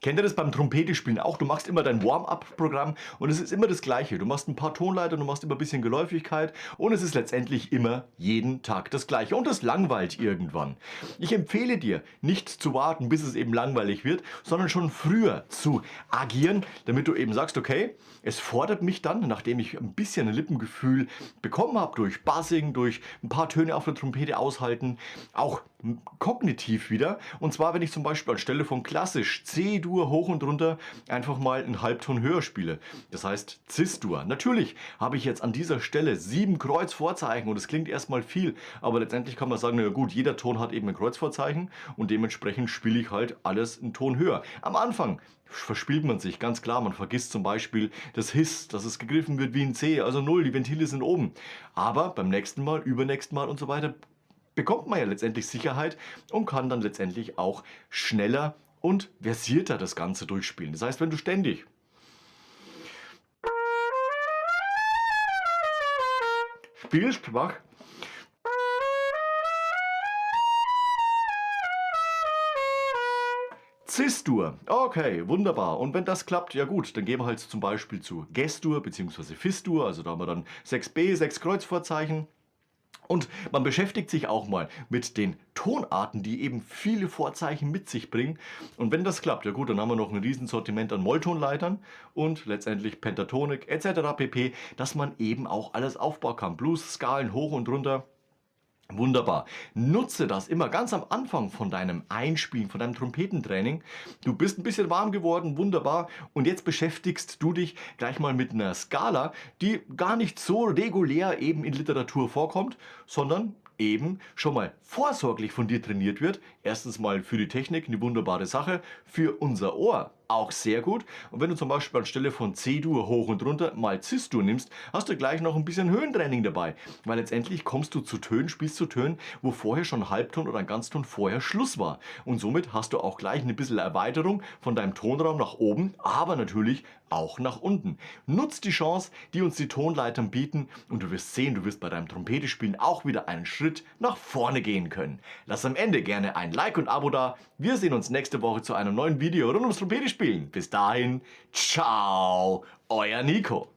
Kennt ihr das beim Trompetespielen auch? Du machst immer dein Warm-up-Programm und es ist immer das Gleiche. Du machst ein paar Tonleiter, du machst immer ein bisschen Geläufigkeit und es ist letztendlich immer jeden Tag das Gleiche und das langweilt irgendwann. Ich empfehle dir, nicht zu warten, bis es eben langweilig wird, sondern schon früher zu agieren, damit du eben sagst, okay, es fordert mich dann, nachdem ich ein bisschen ein Lippengefühl bekommen habe, durch Buzzing, durch ein paar Töne auf der Trompete aushalten, auch kognitiv wieder. Und zwar, wenn ich zum Beispiel anstelle von klassisch C-Dur hoch und runter einfach mal einen Halbton höher spiele. Das heißt Cis-Dur. Natürlich habe ich jetzt an dieser Stelle 7 Kreuzvorzeichen und es klingt erstmal viel, aber letztendlich kann man sagen, na gut, jeder Ton hat eben ein Kreuzvorzeichen und dementsprechend spiele ich halt alles einen Ton höher. Am Anfang verspielt man sich, ganz klar. Man vergisst zum Beispiel das Hiss, dass es gegriffen wird wie ein C, also 0, die Ventile sind oben. Aber beim nächsten Mal, übernächsten Mal und so weiter bekommt man ja letztendlich Sicherheit und kann dann letztendlich auch schneller und versierter das Ganze durchspielen. Das heißt, wenn du ständig spielst, mach Cis-Dur. Okay, wunderbar. Und wenn das klappt, ja gut, dann gehen wir halt zum Beispiel zu Ges-Dur bzw. Fis-Dur. Also da haben wir dann 6b, 6 Kreuzvorzeichen. Und man beschäftigt sich auch mal mit den Tonarten, die eben viele Vorzeichen mit sich bringen. Und wenn das klappt, ja gut, dann haben wir noch ein Riesensortiment an Molltonleitern und letztendlich Pentatonik etc. pp., dass man eben auch alles aufbauen kann. Blues, Skalen hoch und runter. Wunderbar. Nutze das immer ganz am Anfang von deinem Einspielen, von deinem Trompetentraining. Du bist ein bisschen warm geworden, wunderbar. Und jetzt beschäftigst du dich gleich mal mit einer Skala, die gar nicht so regulär eben in Literatur vorkommt, sondern eben schon mal vorsorglich von dir trainiert wird. Erstens mal für die Technik eine wunderbare Sache, für unser Ohr auch sehr gut. Und wenn du zum Beispiel anstelle von C-Dur hoch und runter mal Cis-Dur nimmst, hast du gleich noch ein bisschen Höhentraining dabei. Weil letztendlich kommst du zu Tönen, spielst zu Tönen, wo vorher schon ein Halbton oder ein Ganzton vorher Schluss war. Und somit hast du auch gleich ein bisschen Erweiterung von deinem Tonraum nach oben, aber natürlich auch nach unten. Nutz die Chance, die uns die Tonleitern bieten und du wirst sehen, du wirst bei deinem Trompetespielen auch wieder einen Schritt nach vorne gehen können. Lass am Ende gerne ein Like und Abo da. Wir sehen uns nächste Woche zu einem neuen Video rund ums Trompetespielen. Bis dahin, ciao, euer Nico.